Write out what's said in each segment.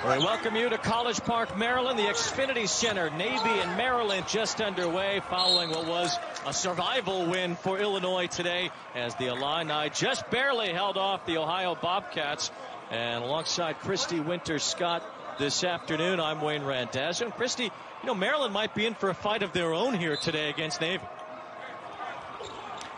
We welcome you to College Park, Maryland, the Xfinity Center. Navy and Maryland just underway following what was a survival win for Illinois today as the Illini just barely held off the Ohio Bobcats. And alongside Christy Winter-Scott this afternoon, I'm Wayne Randazzo. And Christy, Maryland might be in for a fight of their own here today against Navy.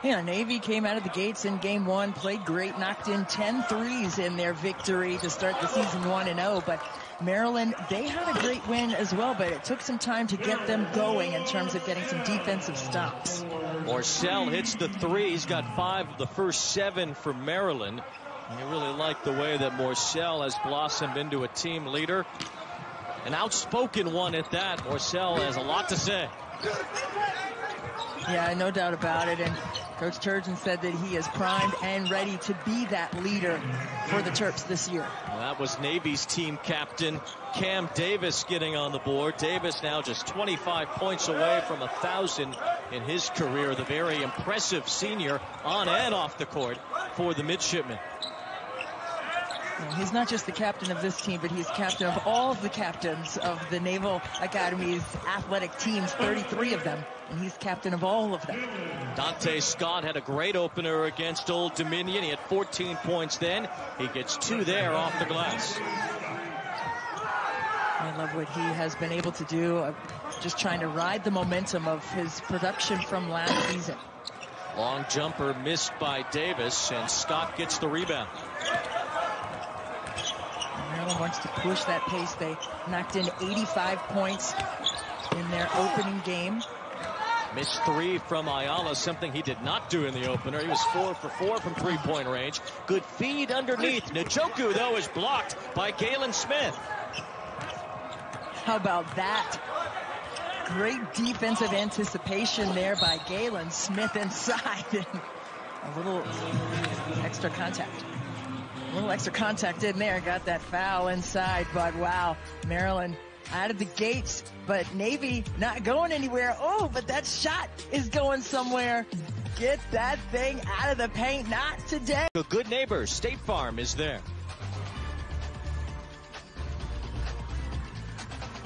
Yeah, Navy came out of the gates in game one, played great, knocked in 10 threes in their victory to start the season 1-0. But Maryland, they had a great win as well, but it took some time to get them going in terms of getting some defensive stops. Morsell hits the three. He's got 5 of the first 7 for Maryland. And you really like the way that Morsell has blossomed into a team leader. An outspoken one at that. Morsell has a lot to say. Yeah, no doubt about it. And Coach Turgeon said that he is primed and ready to be that leader for the Terps this year. Well, that was Navy's team captain, Cam Davis, getting on the board. Davis now just 25 points away from 1,000 in his career. The very impressive senior on and off the court for the midshipman. He's not just the captain of this team, but he's captain of all of the captains of the Naval Academy's athletic teams, 33 of them, and he's captain of all of them. Dante Scott had a great opener against Old Dominion. He had 14 points then. He gets 2 there off the glass. I love what he has been able to do, just trying to ride the momentum of his production from last season. Long jumper missed by Davis, and Scott gets the rebound. Maryland wants to push that pace. They knocked in 85 points in their opening game. Missed 3 from Ayala, something he did not do in the opener. He was 4 for 4 from three-point range. Good feed underneath. Njoku, though, is blocked by Galin Smith. How about that? Great defensive anticipation there by Galin Smith inside. A little extra contact. A little extra contact in there, got that foul inside, but wow, Maryland out of the gates, but Navy not going anywhere. Oh, but that shot is going somewhere. Get that thing out of the paint, not today. Good neighbors, State Farm is there.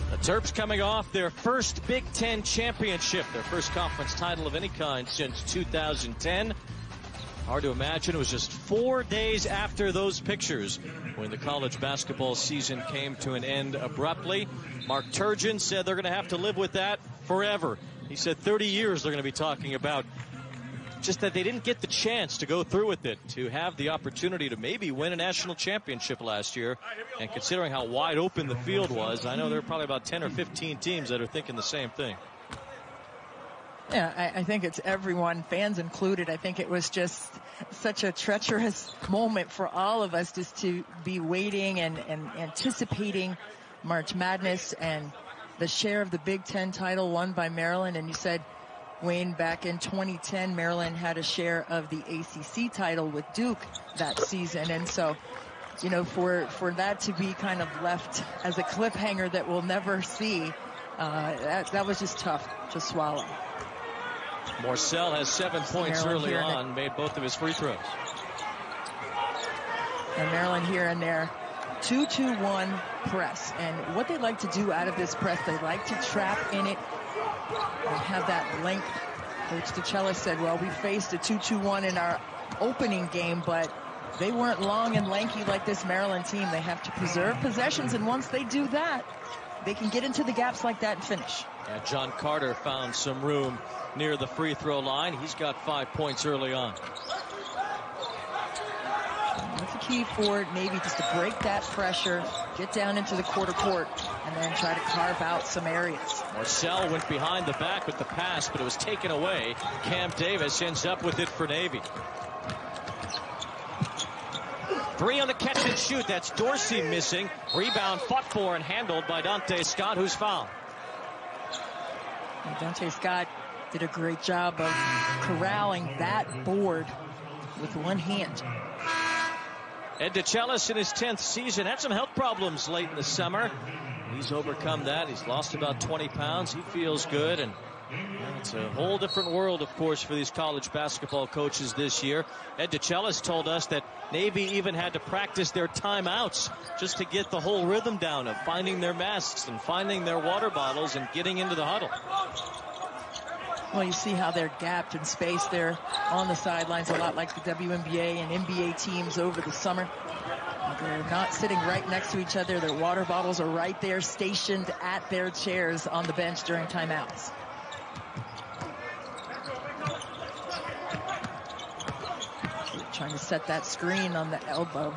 The Terps coming off their first Big Ten championship, their first conference title of any kind since 2010. Hard to imagine it was just 4 days after those pictures when the college basketball season came to an end abruptly. Mark Turgeon said they're going to have to live with that forever. He said 30 years they're going to be talking about just that they didn't get the chance to go through with it, to have the opportunity to maybe win a national championship last year. And considering how wide open the field was, I know there are probably about 10 or 15 teams that are thinking the same thing. Yeah, I think it's everyone, fans included. I think it was just such a treacherous moment for all of us just to be waiting and anticipating March Madness and the share of the Big Ten title won by Maryland. And you said, Wayne, back in 2010, Maryland had a share of the ACC title with Duke that season. And so, for that to be kind of left as a cliffhanger that we'll never see, that was just tough to swallow. Morsell has 7 points early on, made both of his free throws. And Maryland here in their 2-2-1 press. And what they like to do out of this press, they like to trap in it. They have that length. Coach DeCella said, well, we faced a 2-2-1 in our opening game, but they weren't long and lanky like this Maryland team. They have to preserve possessions, and once they do that, they can get into the gaps like that and finish. Yeah, John Carter found some room near the free throw line. He's got 5 points early on. That's the key for Navy, just to break that pressure, get down into the quarter court, and then try to carve out some areas. Morsell went behind the back with the pass, but it was taken away. Cam Davis ends up with it for Navy. 3 on the catch and shoot. That's Dorsey missing. Rebound fought for and handled by Dante Scott, who's fouled. And Dante Scott did a great job of corralling that board with one hand. Ed DeChellis in his 10th season had some health problems late in the summer. He's overcome that. He's lost about 20 pounds. He feels good, and It's a whole different world, of course, for these college basketball coaches this year. Ed DeCellis told us that Navy even had to practice their timeouts just to get the whole rhythm down of finding their masks and finding their water bottles and getting into the huddle. Well, you see how they're gapped in space there on the sidelines, a lot like the WNBA and NBA teams over the summer. They're not sitting right next to each other. Their water bottles are right there, stationed at their chairs on the bench during timeouts. Trying to set that screen on the elbow.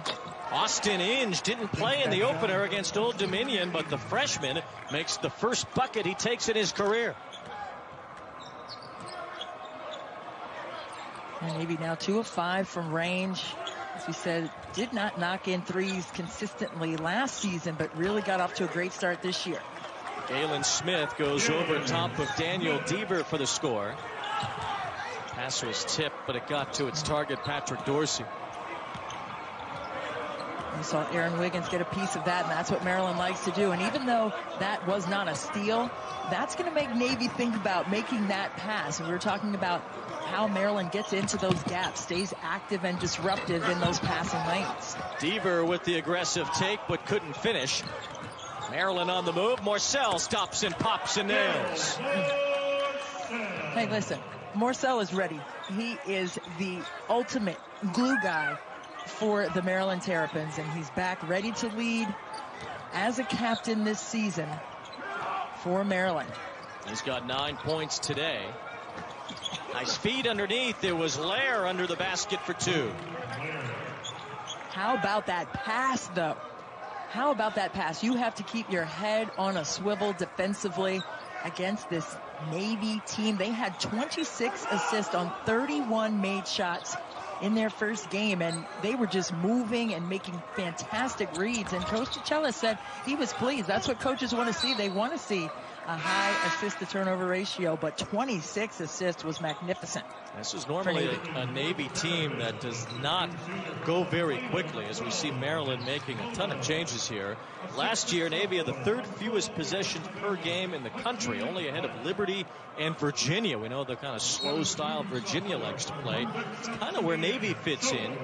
Austin Inge didn't play in the opener against Old Dominion, but the freshman makes the first bucket he takes in his career. And Navy now 2 of 5 from range. As we said, did not knock in threes consistently last season, but really got off to a great start this year. Galin Smith goes over top of Daniel Deaver for the score. Pass was tipped, but it got to its target, Patrick Dorsey. We saw Aaron Wiggins get a piece of that, and that's what Maryland likes to do. And even though that was not a steal, that's going to make Navy think about making that pass. We were talking about how Maryland gets into those gaps, stays active and disruptive in those passing lanes. Deaver with the aggressive take, but couldn't finish. Maryland on the move. Morcell stops and pops and nails. Hey, listen, Morcell is ready. He is the ultimate glue guy for the Maryland Terrapins, and he's back ready to lead as a captain this season for Maryland. He's got 9 points today. Nice feed underneath. There was Lair under the basket for 2. How about that pass, though? How about that pass? You have to keep your head on a swivel defensively against this Navy team. They had 26 assists on 31 made shots in their first game, and they were just moving and making fantastic reads. And Coach DeCellis said he was pleased. That's what coaches want to see. They want to see a high assist-to-turnover ratio, but 26 assists was magnificent. This is normally a Navy team that does not go very quickly, as we see Maryland making a ton of changes here. Last year, Navy had the 3rd fewest possessions per game in the country, only ahead of Liberty and Virginia. We know the kind of slow style Virginia likes to play. It's kind of where Navy fits in.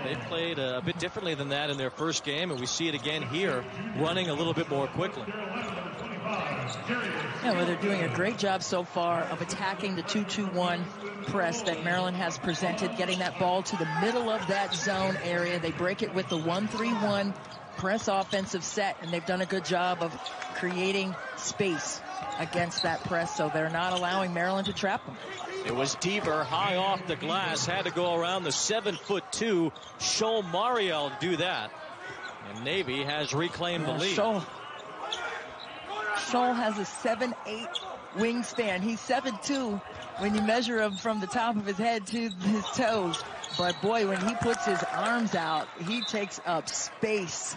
They played a bit differently than that in their first game, and we see it again here, running a little bit more quickly. Yeah, well, they're doing a great job so far of attacking the 2-2-1 press that Maryland has presented, getting that ball to the middle of that zone area. They break it with the 1-3-1 press offensive set, and they've done a good job of creating space against that press, so they're not allowing Maryland to trap them. It was Deaver high off the glass, had to go around the 7'2" Shoal Mariel to do that, and Navy has reclaimed the lead. Shoal has a 7'8" wingspan. He's 7'2" when you measure him from the top of his head to his toes. But boy, when he puts his arms out, he takes up space,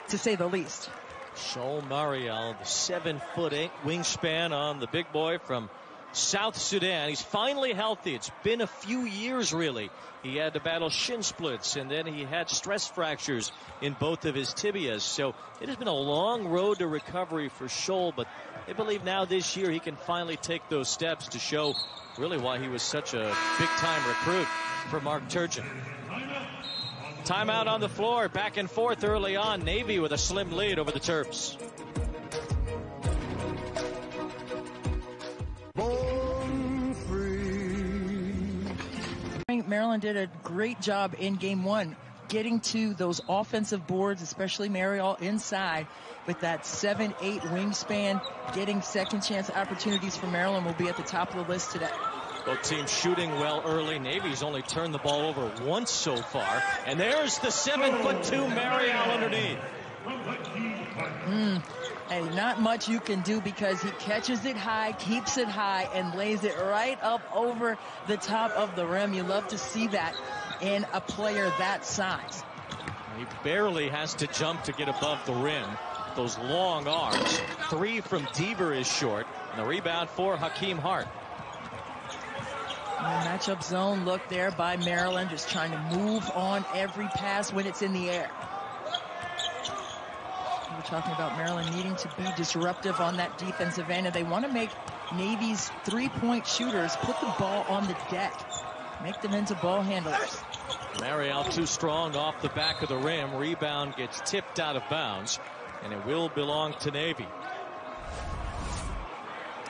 to say the least. Shoal Mariel, the 7'8" wingspan on the big boy from South Sudan. He's finally healthy. It's been a few years, really. He had to battle shin splits, and then he had stress fractures in both of his tibias. So it has been a long road to recovery for Shoal, but they believe now this year he can finally take those steps to show really why he was such a big-time recruit for Mark Turgeon. Timeout on the floor, back and forth early on. Navy with a slim lead over the Terps. Maryland did a great job in game 1 getting to those offensive boards, especially Mariel inside with that 7'8" wingspan. Getting second chance opportunities for Maryland will be at the top of the list today. Both teams shooting well early. Navy's only turned the ball over once so far, and there's the 7'2" Mariel underneath. Hey, not much you can do because he catches it high, keeps it high, and lays it right up over the top of the rim. You love to see that in a player that size. He barely has to jump to get above the rim. Those long arms. 3 from Deaver is short, and the rebound for Hakeem Hart. Matchup zone look there by Maryland, just trying to move on every pass when it's in the air. We're talking about Maryland needing to be disruptive on that defensive end, and they want to make Navy's three-point shooters put the ball on the deck. Make them into ball handlers. Marial too strong off the back of the rim. Rebound gets tipped out of bounds, and it will belong to Navy.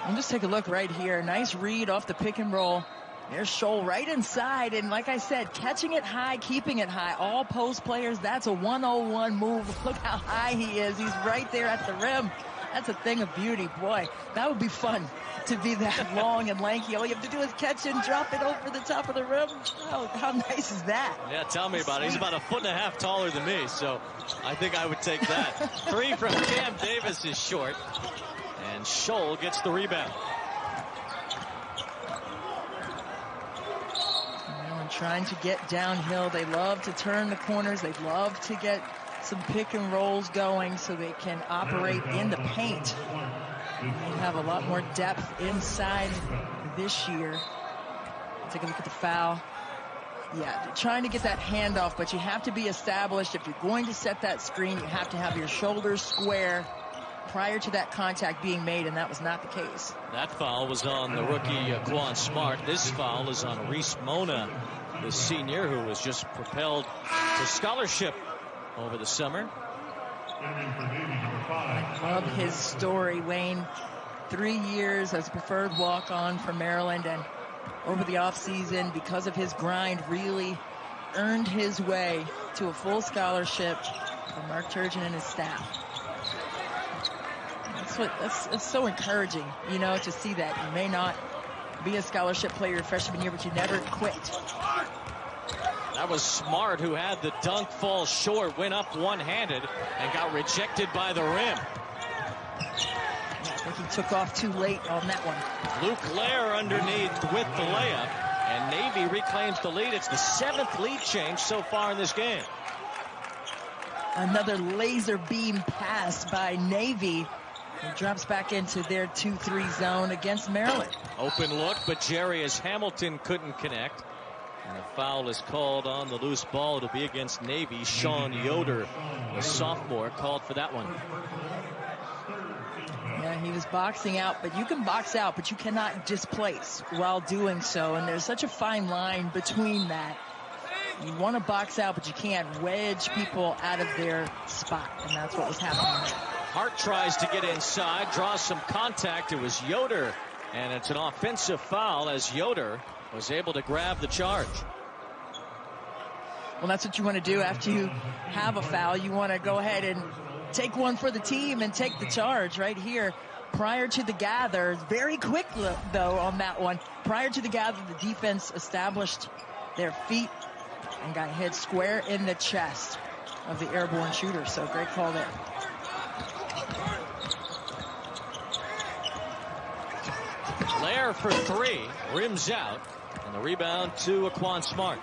And just take a look right here. Nice read off the pick and roll. There's Scholl right inside, and like I said, catching it high, keeping it high. All post players, that's a 101 move. Look how high he is. He's right there at the rim. That's a thing of beauty. Boy, that would be fun to be that long and lanky. All you have to do is catch and drop it over the top of the rim. How nice is that? Yeah, tell me about it. He's about 1.5 feet taller than me, so I think I would take that. Three from Cam Davis is short, and Scholl gets the rebound. Trying to get downhill. They love to turn the corners. They love to get some pick and rolls going so they can operate in the paint. They have a lot more depth inside this year. Take a look at the foul. Yeah, trying to get that handoff, but you have to be established. If you're going to set that screen, you have to have your shoulders square prior to that contact being made, and that was not the case. That foul was on the rookie Quan Smart. This foul is on Reese Mona, the senior who was just propelled to scholarship over the summer. I love his story, Wayne. 3 years as a preferred walk-on for Maryland, and over the offseason, because of his grind, really earned his way to a full scholarship from Mark Turgeon and his staff. That's so encouraging, you know, to see that. You may not be a scholarship player your freshman year, but you never quit. That was Smart, who had the dunk fall short, went up one-handed, and got rejected by the rim. Yeah, I think he took off too late on that one. Luke Lair underneath with the layup, and Navy reclaims the lead. It's the 7th lead change so far in this game. Another laser beam pass by Navy. He drops back into their 2-3 zone against Maryland. Open look, but Jarius Hamilton couldn't connect. And a foul is called on the loose ball. It'll be against Navy. Sean Yoder, a sophomore, called for that one. Yeah, he was boxing out, but you can box out, but you cannot displace while doing so. And there's such a fine line between that. You want to box out, but you can't wedge people out of their spot. And that's what was happening there. Hart tries to get inside, draws some contact. It was Yoder, and it's an offensive foul as Yoder was able to grab the charge. Well, that's what you want to do after you have a foul. You want to go ahead and take one for the team and take the charge right here. Prior to the gather, very quick though on that one. Prior to the gather, the defense established their feet and got hit square in the chest of the airborne shooter. So great call there. Lair for three, rims out, and the rebound to Quan Smart.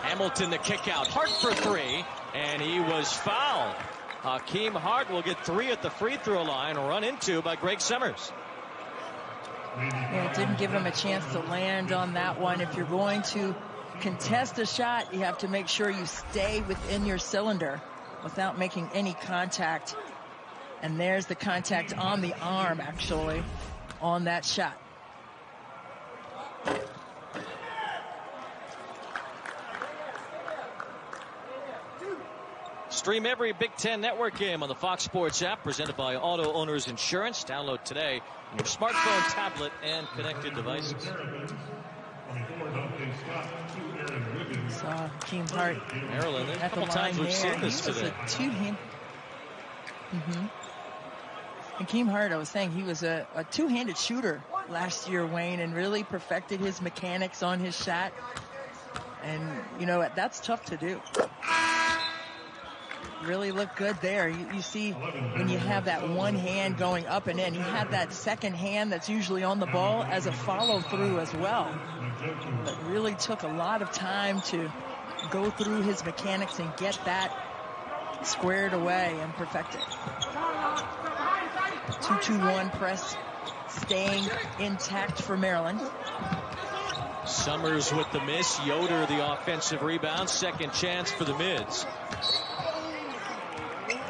Hamilton the kick out, Hart for three, and he was fouled. Hakeem Hart will get 3 at the free throw line, run into by Greg Summers. Yeah, it didn't give him a chance to land on that one. If you're going to contest a shot, you have to make sure you stay within your cylinder without making any contact. And there's the contact on the arm, actually, on that shot. Stream every Big Ten Network game on the Fox Sports app, presented by Auto Owners Insurance. Download today on your smartphone, tablet, and connected devices. Saw Hakeem Hart. Maryland, a couple times we've seen this today. A two-hand. Hakeem Hart, I was saying, he was a two-handed shooter last year, Wayne, and really perfected his mechanics on his shot. And, you know, that's tough to do. Really looked good there. You see when you have that one hand going up and in, he had that second hand that's usually on the ball as a follow-through as well. But really took a lot of time to go through his mechanics and get that squared away and perfected. 2-2-1 press staying intact for Maryland. Summers with the miss. Yoder the offensive rebound. Second chance for the Mids.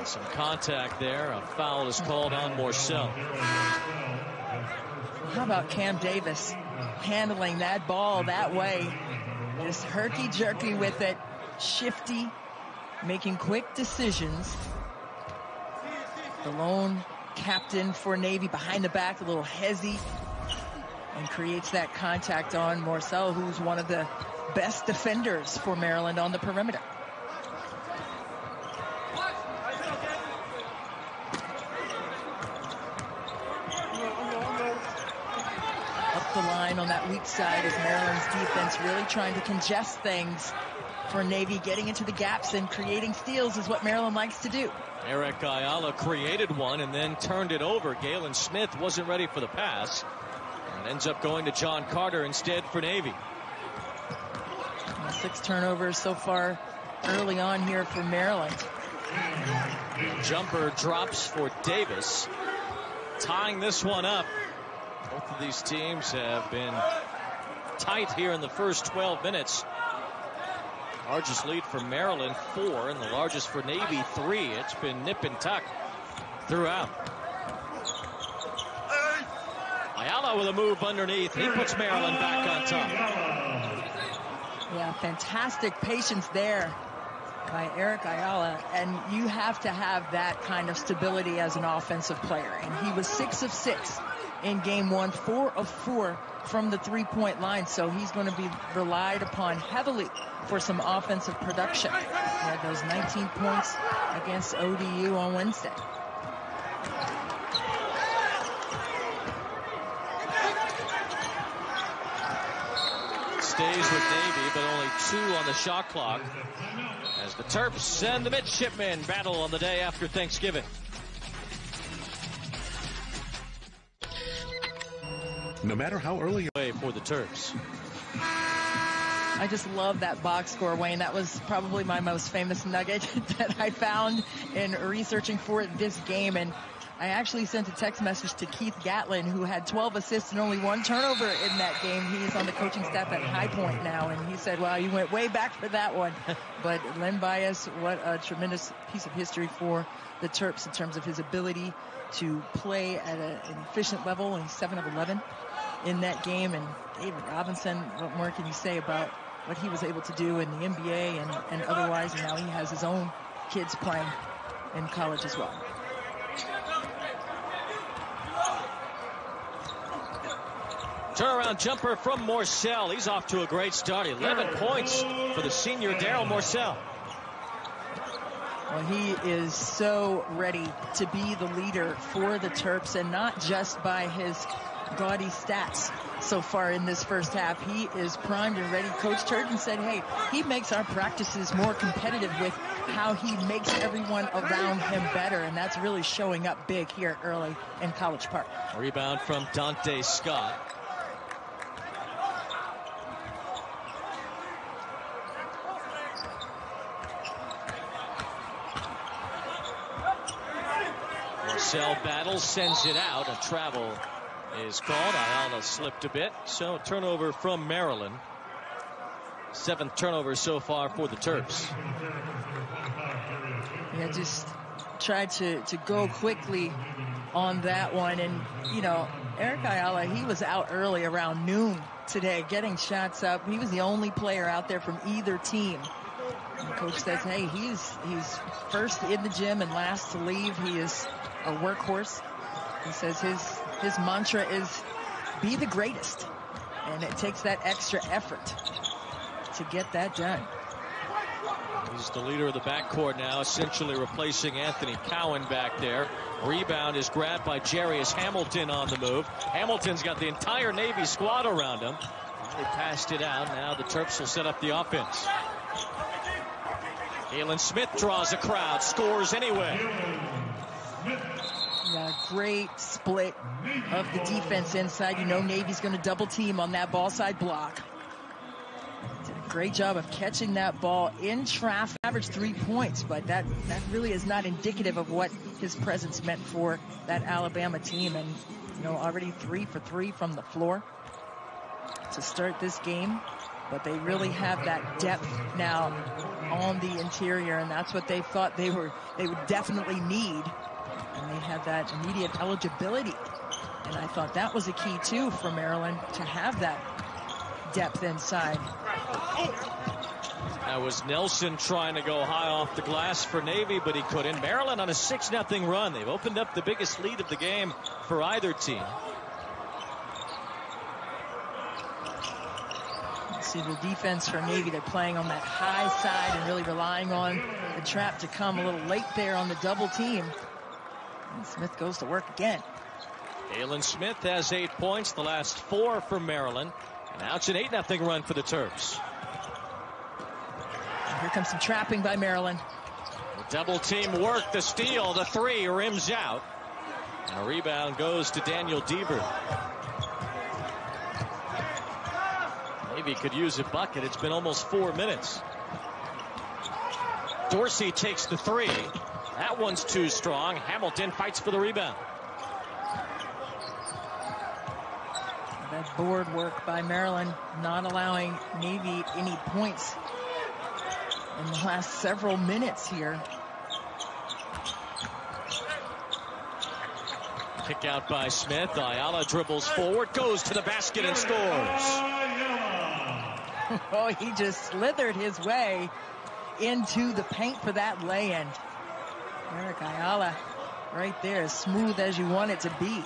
Some contact there. A foul is called on Morcell. How about Cam Davis handling that ball that way? Just herky-jerky with it. Shifty. Making quick decisions. The lone captain for Navy behind the back, a little hezzy, and creates that contact on Morcell, who's one of the best defenders for Maryland on the perimeter. Up the line on that weak side is Maryland's defense, really trying to congest things for Navy. Getting into the gaps and creating steals is what Maryland likes to do. Eric Ayala created one and then turned it over. Galin Smith wasn't ready for the pass. And ends up going to John Carter instead for Navy. 6 turnovers so far early on here for Maryland. Jumper drops for Davis. Tying this one up. Both of these teams have been tight here in the first 12 minutes. Largest lead for Maryland, 4, and the largest for Navy, 3. It's been nip and tuck throughout. Ayala with a move underneath. He puts Maryland back on top. Yeah, fantastic patience there by Eric Ayala, and you have to have that kind of stability as an offensive player. And he was 6 of 6 in game 1, 4 of 4 from the 3-point line, so he's going to be relied upon heavily for some offensive production. He had those 19 points against ODU on Wednesday. Stays with Navy, but only 2 on the shot clock as the Terps and the Midshipmen battle on the day after Thanksgiving. No matter how early For the Terps. I just love that box score, Wayne. That was probably my most famous nugget that I found in researching for this game. And I actually sent a text message to Keith Gatlin, who had 12 assists and only 1 turnover in that game. He's on the coaching staff at High Point now, and he said, well, you went way back for that one. But Len Bias, what a tremendous piece of history for the Terps in terms of his ability to play at an efficient level. And he's 7 of 11 in that game. And David Robinson, what more can you say about what he was able to do in the NBA and otherwise? And now he has his own kids playing in college as well. Turnaround jumper from Morcell. He's off to a great start. 11 points for the senior Daryl Morcell. Well, he is so ready to be the leader for the Terps, and not just by his gaudy stats so far in this first half. He is primed and ready. Coach Turgeon said, hey, he makes our practices more competitive with how he makes everyone around him better, and that's really showing up big here early in College Park. Rebound from Dante Scott. Morcell battles, sends it out. A travel is called. Ayala slipped a bit, so turnover from Maryland. 7th turnover so far for the Terps. Yeah, just tried to go quickly on that one. And, you know, Eric Ayala, he was out early around noon today getting shots up. He was the only player out there from either team. And the coach says, hey, he's first in the gym and last to leave. He is a workhorse. He says his mantra is be the greatest, and it takes that extra effort to get that done. He's the leader of the backcourt now, essentially replacing Anthony Cowan back there. Rebound is grabbed by Jarius Hamilton on the move. Hamilton's got the entire Navy squad around him. They passed it out. Now the Terps will set up the offense. Galin Smith draws a crowd, scores anyway. Yeah, great split of the defense inside. You know Navy's going to double team on that ball side block. Did a great job of catching that ball in traffic. Averaged 3 points, but that really is not indicative of what his presence meant for that Alabama team. And, you know, already 3 for 3 from the floor. to start this game, but they really have that depth now on the interior, and that's what they thought they would definitely need. And they have that immediate eligibility. And I thought that was a key, too, for Maryland to have that depth inside. That was Nelson trying to go high off the glass for Navy, but he couldn't. Maryland on a 6-0 run. They've opened up the biggest lead of the game for either team. See the defense for Navy. They're playing on that high side and really relying on the trap to come a little late there on the double team. And Smith goes to work again. Galin Smith has 8 points, the last 4 for Maryland. And now it's an 8-0 run for the Terps. And here comes some trapping by Maryland. The double team work, the steal, the 3 rims out. And a rebound goes to Daniel Deaver. Navy could use a bucket. It's been almost 4 minutes. Dorsey takes the 3. That one's too strong. Hamilton fights for the rebound. That board work by Maryland, not allowing Navy any points in the last several minutes here. Kick out by Smith. Ayala dribbles forward, goes to the basket and scores. Oh, he just slithered his way into the paint for that lay-in. Eric Ayala right there, as smooth as you want it to be.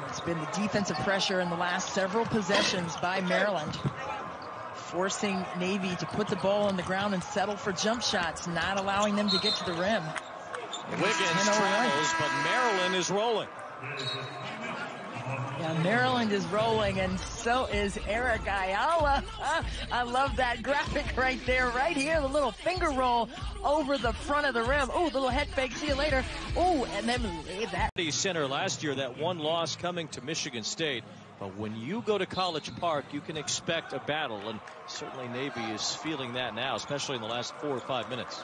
It's been the defensive pressure in the last several possessions by Maryland, forcing Navy to put the ball on the ground and settle for jump shots, not allowing them to get to the rim. Wiggins travels, but Maryland is rolling. Yeah, Maryland is rolling, and so is Eric Ayala. I love that graphic right there, right here, the little finger roll over the front of the rim. Oh, the little head fake, see you later. Oh, and then that. Center last year, that one loss coming to Michigan State. But when you go to College Park, you can expect a battle, and certainly Navy is feeling that now, especially in the last 4 or 5 minutes.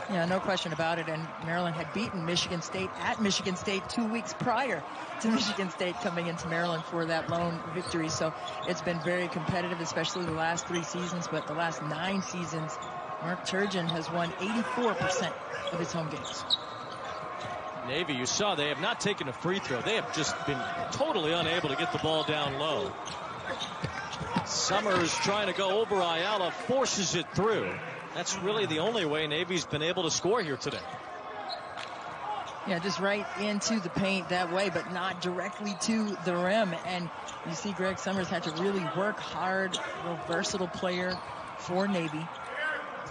Yeah, no question about it. And Maryland had beaten Michigan State at Michigan State 2 weeks prior to Michigan State coming into Maryland for that lone victory. So it's been very competitive, especially the last 3 seasons. But the last 9 seasons, Mark Turgeon has won 84% of his home games. Navy, you saw they have not taken a free throw. They have just been totally unable to get the ball down low. Summers trying to go over Ayala, forces it through. That's really the only way Navy's been able to score here today. Yeah, just right into the paint that way, but not directly to the rim. And you see Greg Summers had to really work hard, real versatile player for Navy.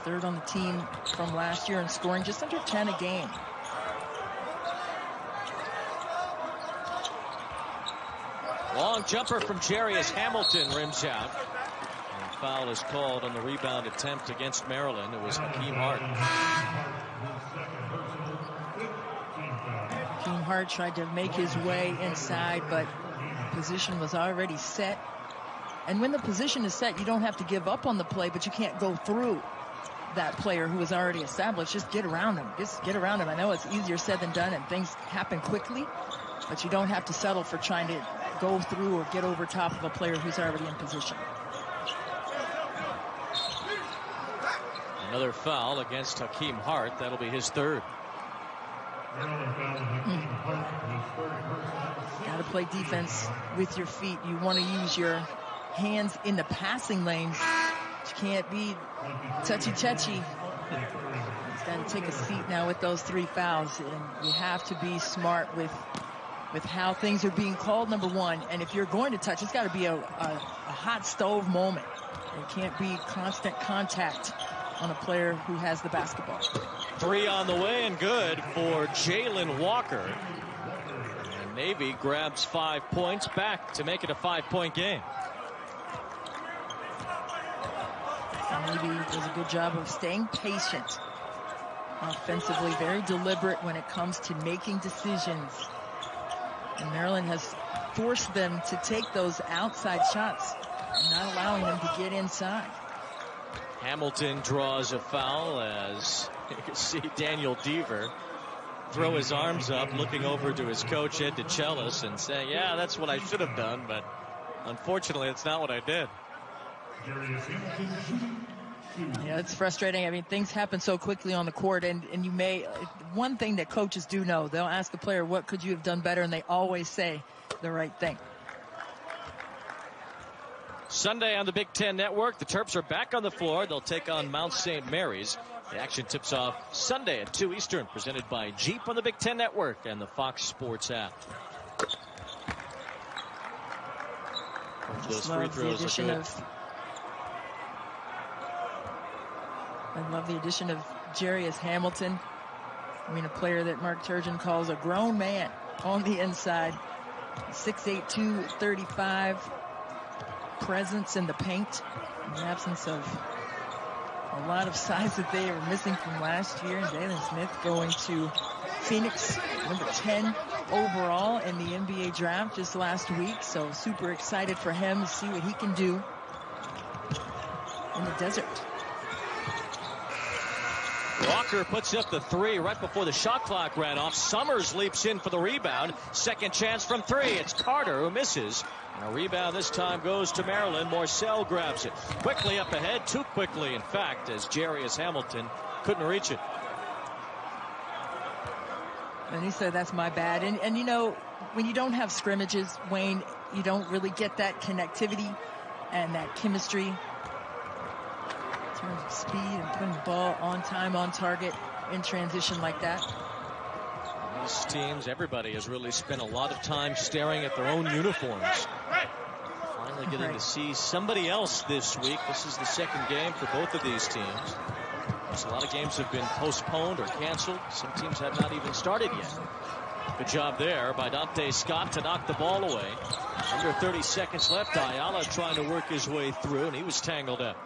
3rd on the team from last year and scoring just under 10 a game. Long jumper from Jerry as Hamilton rims out. And foul is called on the rebound attempt against Maryland. It was Hakeem Hart. Hakeem Hart tried to make his way inside, but position was already set. And when the position is set, you don't have to give up on the play, but you can't go through that player who is already established. Just get around him. Just get around him. I know it's easier said than done, and things happen quickly, but you don't have to settle for trying to go through or get over top of a player who's already in position. Another foul against Hakeem Hart. That'll be his 3rd. Got to play defense with your feet. You want to use your hands in the passing lanes. You can't be touchy-touchy. He's got to take a seat now with those 3 fouls. And you have to be smart with how things are being called, number one. And if you're going to touch, it's got to be a hot stove moment. It can't be constant contact on a player who has the basketball. 3 on the way and good for Jalen Walker. And Navy grabs 5 points back to make it a 5-point game. Navy does a good job of staying patient offensively, very deliberate when it comes to making decisions. And Maryland has forced them to take those outside shots and not allowing them to get inside. Hamilton draws a foul as you can see Daniel Deaver throw his arms up, looking over to his coach, Ed DeChellis, and saying, yeah, that's what I should have done, but unfortunately, it's not what I did. Yeah, it's frustrating. I mean, things happen so quickly on the court, and you may, one thing that coaches do know, they'll ask a player, what could you have done better, and they always say the right thing. Sunday on the Big Ten Network, the Terps are back on the floor. They'll take on Mount St. Mary's. The action tips off Sunday at 2 Eastern, presented by Jeep on the Big Ten Network and the Fox Sports app. Those free throws are good. I love the addition of Jarius Hamilton. I mean, a player that Mark Turgeon calls a grown man on the inside. 6'8", 235. Presence in the paint. In the absence of a lot of size that they were missing from last year. Galin Smith going to Phoenix, number 10 overall in the NBA draft just last week. So super excited for him to see what he can do in the desert. Walker puts up the three right before the shot clock ran off. Summers leaps in for the rebound. Second chance from three. It's Carter who misses. And a rebound this time goes to Maryland. Morcell grabs it. Quickly up ahead. Too quickly, in fact, as Jarius Hamilton couldn't reach it. And he said, that's my bad. And you know, when you don't have scrimmages, Wayne, you don't really get that connectivity and that chemistry in terms of speed and putting the ball on time, on target in transition like that. These teams, everybody has really spent a lot of time staring at their own uniforms. Finally getting to see somebody else this week. This is the second game for both of these teams. A lot of games have been postponed or canceled. Some teams have not even started yet. Good job there by Dante Scott to knock the ball away. Under 30 seconds left. Ayala trying to work his way through, and he was tangled up.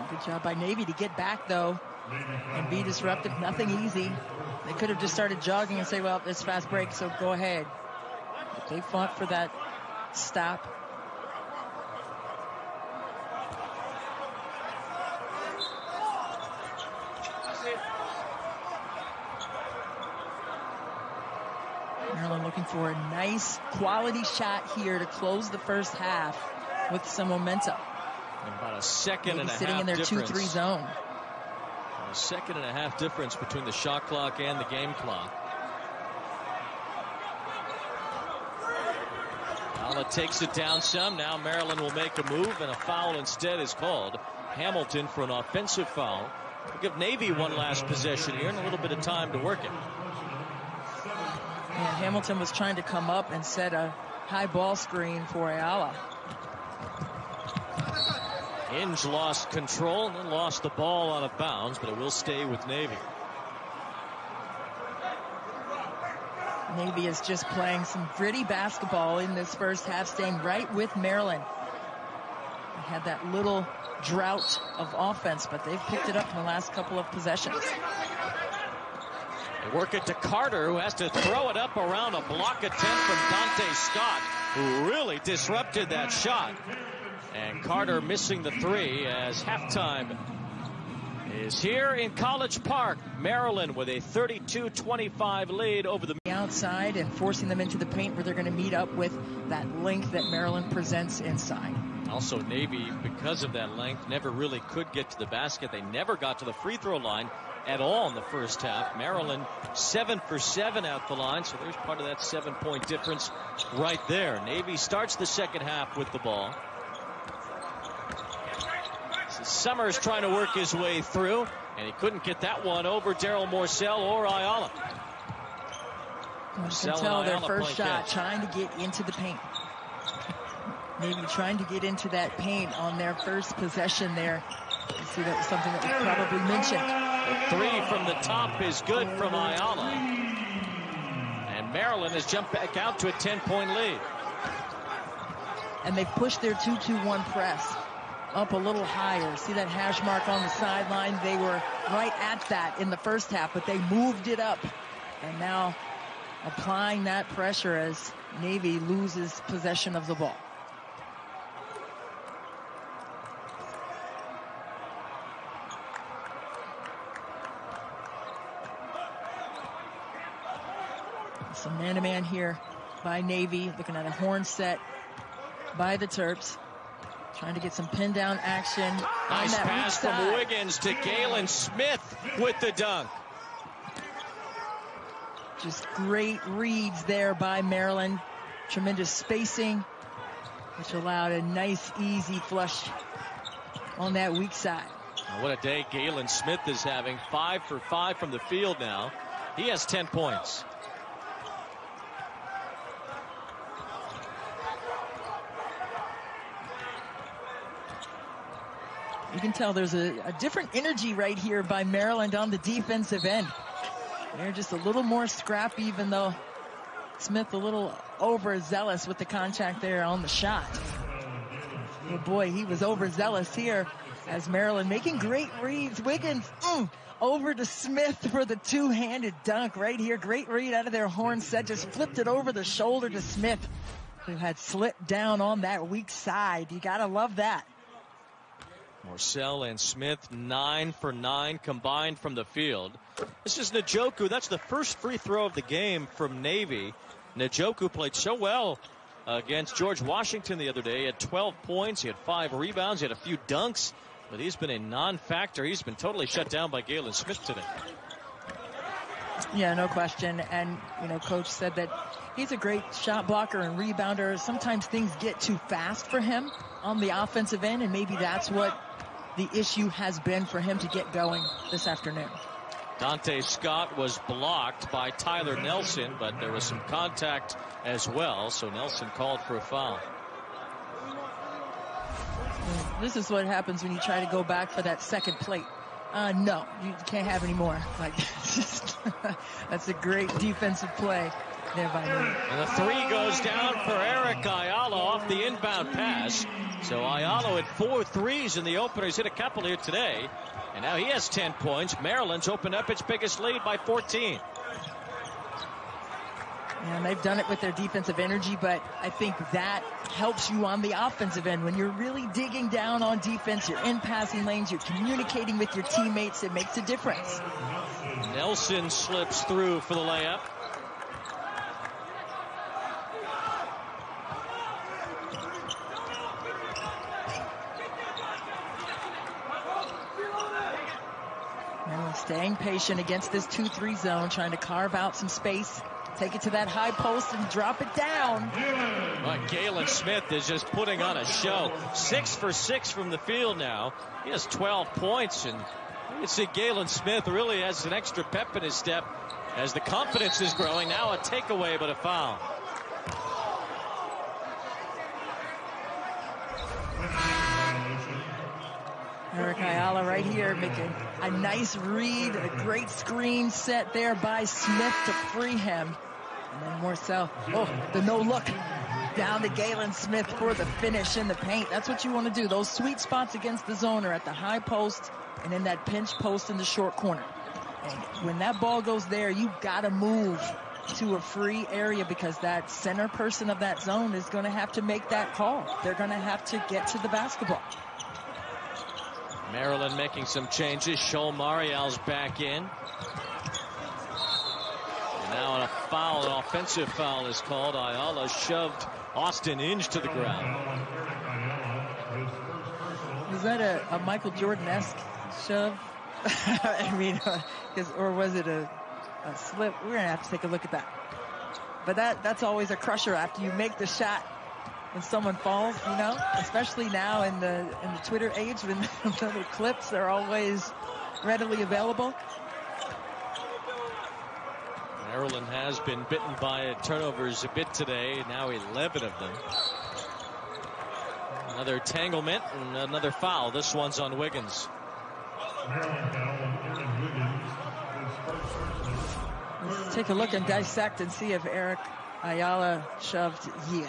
Good job by Navy to get back, though, and be disruptive. Nothing easy. They could have just started jogging and say, well, it's fast break, so go ahead. But they fought for that stop. Maryland looking for a nice quality shot here to close the first half with some momentum. About a second and a half sitting in their 2-3 zone. A second and a half difference between the shot clock and the game clock. Ayala takes it down some. Now Maryland will make a move, and a foul instead is called. Hamilton for an offensive foul. We'll give Navy one last possession here and a little bit of time to work it. And Hamilton was trying to come up and set a high ball screen for Ayala. Inge lost control and then lost the ball out of bounds, but it will stay with Navy. Navy is just playing some gritty basketball in this first half, staying right with Maryland. They had that little drought of offense, but they've picked it up in the last couple of possessions. They work it to Carter, who has to throw it up around a block attempt from Dante Scott, who really disrupted that shot. And Carter missing the three as halftime is here in College Park. Maryland with a 32-25 lead over the outside and forcing them into the paint where they're going to meet up with that length that Maryland presents inside. Also, Navy, because of that length, never really could get to the basket. They never got to the free throw line at all in the first half. Maryland 7 for 7 at the line, so there's part of that 7-point difference right there. Navy starts the second half with the ball. Summers trying to work his way through, and he couldn't get that one over Daryl Morcell or Ayala. You can tell their first shot trying to get into the paint. Maybe trying to get into that paint on their first possession there. You see, that was something that was probably mentioned. The three from the top is good from Ayala. And Maryland has jumped back out to a 10-point lead. And they've pushed their 2-2-1 press up a little higher. See that hash mark on the sideline? They were right at that in the first half, but they moved it up. And now applying that pressure as Navy loses possession of the ball. Some man-to-man here by Navy. Looking at a horn set by the Terps. Trying to get some pin down action. Nice pass from Wiggins to Galin Smith with the dunk. Just great reads there by Maryland. Tremendous spacing, which allowed a nice, easy flush on that weak side. What a day Galin Smith is having. 5 for 5 from the field now. He has 10 points. You can tell there's a different energy right here by Maryland on the defensive end. They're just a little more scrappy, even though Smith a little overzealous with the contact there on the shot. Oh boy, he was overzealous here as Maryland making great reads. Wiggins over to Smith for the two-handed dunk right here. Great read out of their horn set. Just flipped it over the shoulder to Smith, who had slipped down on that weak side. You gotta love that. Morcell and Smith 9 for 9 combined from the field. This is Njoku. That's the first free throw of the game from Navy. Njoku played so well against George Washington the other day. He had 12 points. He had 5 rebounds. He had a few dunks. But he's been a non-factor. He's been totally shut down by Galin Smith today. Yeah, no question. And, you know, Coach said that he's a great shot blocker and rebounder. Sometimes things get too fast for him on the offensive end, and maybe that's what the issue has been for him to get going this afternoon. Dante Scott was blocked by Tyler Nelson, but there was some contact as well, so Nelson called for a foul. This is what happens when you try to go back for that second plate. No, you can't have any more. Like, that's a great defensive play there by Navy. And the three goes down for Eric Ayala off the inbound pass. So Ayala had 4 threes in the opener. He's hit a couple here today. And now he has 10 points. Maryland's opened up its biggest lead by 14. And they've done it with their defensive energy, but I think that helps you on the offensive end. When you're really digging down on defense, you're in passing lanes, you're communicating with your teammates, it makes a difference. Nelson slips through for the layup. Maryland staying patient against this 2-3 zone, trying to carve out some space. Take it to that high post and drop it down. But Galin Smith is just putting on a show. 6 for 6 from the field now. He has 12 points, and you can see Galin Smith really has an extra pep in his step as the confidence is growing. Now a takeaway, but a foul. Eric Ayala right here making a nice read, a great screen set there by Smith to free him. And then Morcell, the no look down to Galin Smith for the finish in the paint. That's what you want to do. Those sweet spots against the zone are at the high post and in that pinch post in the short corner. And when that ball goes there, you got to move to a free area because that center person of that zone is going to have to make that call. They're going to have to get to the basketball. Maryland making some changes. Shoal Marial's back in. And now a foul, an offensive foul is called. Ayala shoved Austin Inge to the ground. Was that a Michael Jordan-esque shove? I mean, or was it a slip? We're going to have to take a look at that. But that's always a crusher after you make the shot. When someone falls, you know, especially now in the Twitter age when little clips are always readily available. Maryland has been bitten by turnovers a bit today, now 11 of them. Another entanglement and another foul. This one's on Wiggins. Let's take a look and dissect and see if Eric Ayala shoved, he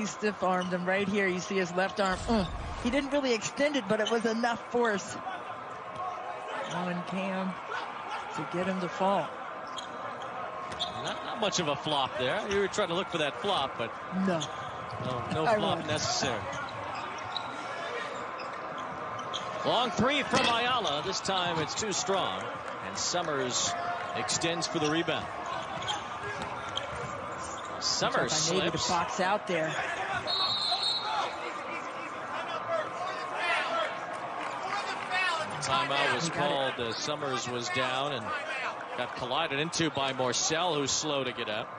stiff-armed him right here. You see his left arm. He didn't really extend it, but it was enough force on Cam to get him to fall. Not much of a flop there. You were trying to look for that flop, but no flop necessary. Long three from Ayala. This time it's too strong. And Summers extends for the rebound. Summers slips. To box out there. Timeout was called. Summers was down and got collided into by Morcell, who's slow to get up.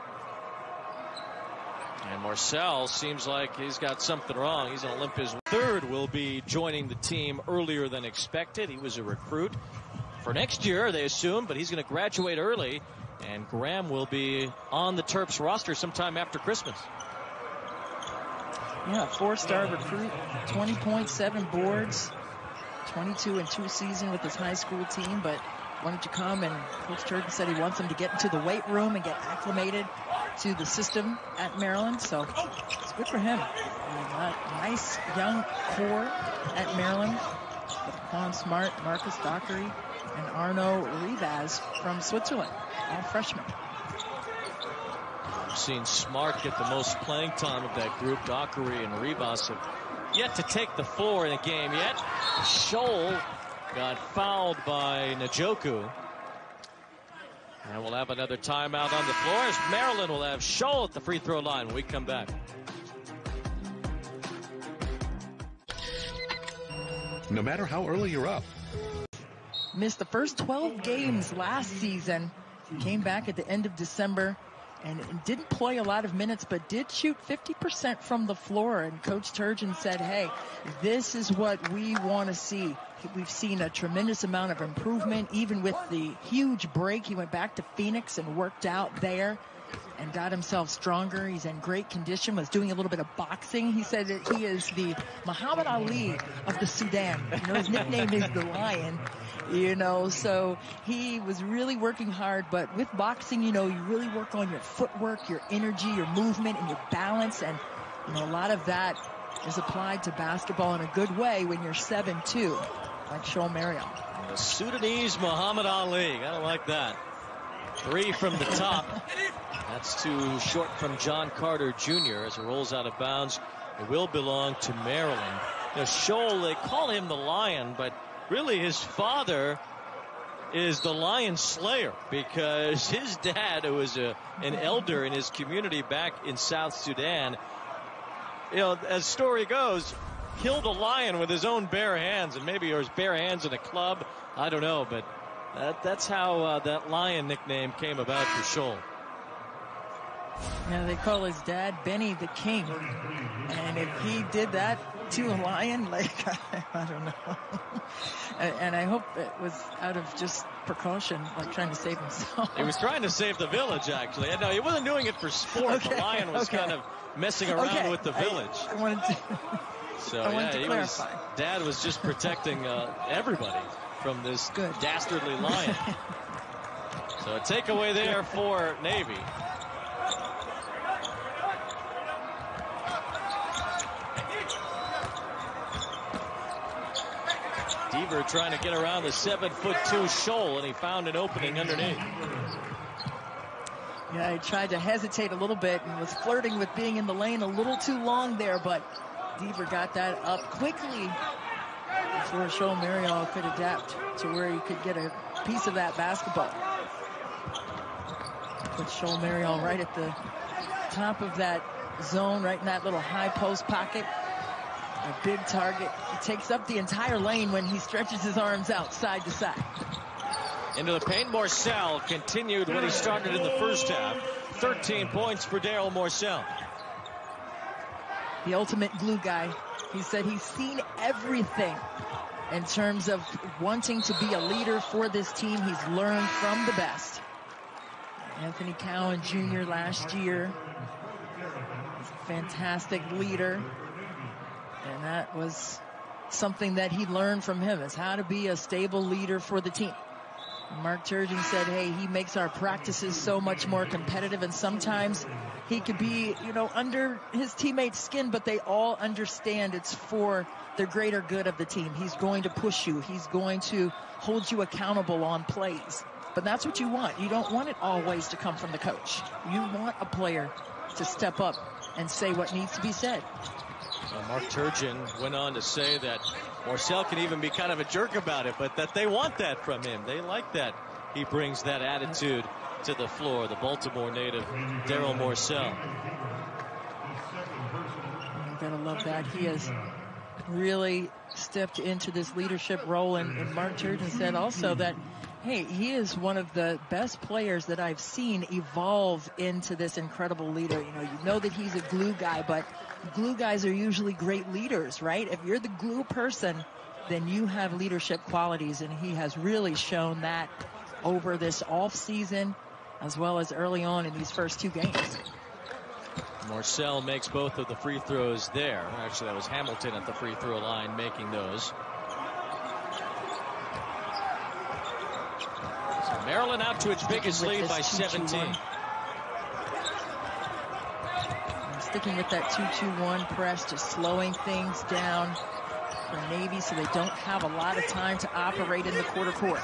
And Morcell seems like he's got something wrong. He's going to limp his third. Will be joining the team earlier than expected. He was a recruit for next year, they assume, but he's going to graduate early. And Graham will be on the Terps roster sometime after Christmas. Yeah, 4-star recruit, 20 points, 7 boards, 22 in 2 seasons with his high school team, but wanted to come, and Coach Turgeon said he wants him to get into the weight room and get acclimated to the system at Maryland, so it's good for him. And a nice young core at Maryland with Quan Smart, Marcus Dockery, and Arno Rivas from Switzerland, all freshmen. We've seen Smart get the most playing time of that group. Dockery and Rivas have yet to take the floor in a game yet. Scholl got fouled by Njoku. And we'll have another timeout on the floor as Maryland will have Scholl at the free throw line when we come back. No matter how early you're up. Missed the first 12 games last season. Came back at the end of December and didn't play a lot of minutes, but did shoot 50% from the floor. And Coach Turgeon said, hey, this is what we want to see. We've seen a tremendous amount of improvement. Even with the huge break, he went back to Phoenix and worked out there and got himself stronger. He's in great condition, was doing a little bit of boxing. He said that he is the Muhammad Ali of the Sudan. You know, his nickname is the Lion. You know, so he was really working hard, but with boxing, you know, you really work on your footwork, your energy, your movement, and your balance, and, you know, a lot of that is applied to basketball in a good way when you're 7'2", like Scholl Marion. The Sudanese Muhammad Ali, I don't like that. 3 from the top. That's too short from John Carter Jr. as it rolls out of bounds. It will belong to Maryland. You know, Scholl, they call him the Lion, but really his father is the Lion Slayer, because his dad, who was an elder in his community back in South Sudan, you know, as story goes, killed a lion with his own bare hands, and maybe his bare hands in a club. I don't know, but that's how that Lion nickname came about for Scholl. Yeah, they call his dad Benny the King, and if he did that to a lion, like, I don't know. And I hope it was out of just precaution, like trying to save himself. He was trying to save the village, actually. No, he wasn't doing it for sport. Okay, the lion was kind of messing around with the village. I wanted to, so, I wanted to clarify. Dad was just protecting everybody from this dastardly lion. So a takeaway there for Navy. Deaver trying to get around the 7'2" Scholl, and he found an opening underneath. Yeah, he tried to hesitate a little bit and was flirting with being in the lane a little too long there, but Deaver got that up quickly before Scholl Marion could adapt to where he could get a piece of that basketball. Put Scholl Marion right at the top of that zone, right in that little high post pocket. A big target. He takes up the entire lane when he stretches his arms out side to side. Into the paint, Morcell continued what he started in the first half. 13 points for Daryl Morcell. The ultimate glue guy. He said he's seen everything in terms of wanting to be a leader for this team. He's learned from the best. Anthony Cowan Jr. last year. He's a fantastic leader. And that was something that he learned from him, is how to be a stable leader for the team. Mark Turgeon said, hey, he makes our practices so much more competitive, and sometimes he could be, you know, under his teammates' skin, but they all understand it's for the greater good of the team. He's going to push you. He's going to hold you accountable on plays. But that's what you want. You don't want it always to come from the coach. You want a player to step up and say what needs to be said. Mark Turgeon went on to say that Morcell can even be kind of a jerk about it, but that they want that from him. They like that he brings that attitude to the floor. The Baltimore native, Daryl Morcell. You gotta love that. He has really stepped into this leadership role, and Mark Turgeon said also that, hey, he is one of the best players that I've seen evolve into this incredible leader. You know that he's a glue guy, but glue guys are usually great leaders, right? If you're the glue person, then you have leadership qualities, and he has really shown that over this off season as well as early on in these first 2 games. Morcell makes both of the free throws there. Actually, that was Hamilton at the free throw line making those. So Maryland out to its biggest lead by 17. Sticking with that 2-2-1 press, just slowing things down for Navy so they don't have a lot of time to operate in the quarter court.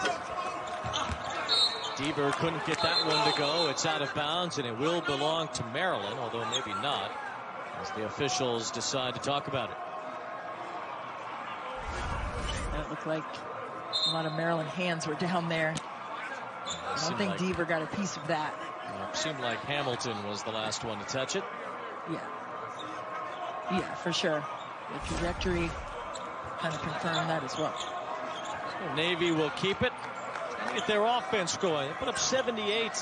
Deaver couldn't get that one to go. It's out of bounds, and it will belong to Maryland, although maybe not, as the officials decide to talk about it. That looked like a lot of Maryland hands were down there. I don't think Deaver got a piece of that. It seemed like Hamilton was the last one to touch it. Yeah, for sure. The trajectory kind of confirmed that as well. Navy will keep it. Get their offense going. They put up 78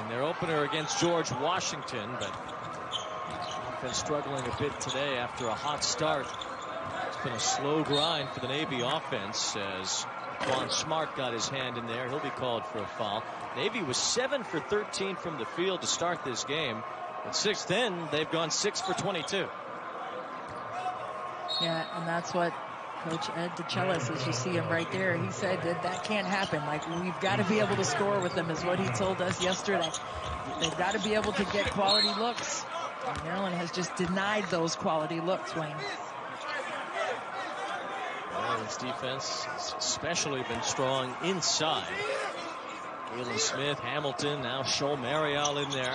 in their opener against George Washington, but been struggling a bit today after a hot start. It's been a slow grind for the Navy offense as Quan Smart got his hand in there. He'll be called for a foul. Navy was 7 for 13 from the field to start this game. At 6-10, they've gone 6 for 22. Yeah, and that's what Coach Ed DeChellis, as you see him right there, he said that can't happen. Like, we've got to be able to score with them, is what he told us yesterday. They've got to be able to get quality looks. And Maryland has just denied those quality looks, Wayne. Maryland's defense has especially been strong inside. Galin Smith, Hamilton, now Shoal Marial in there.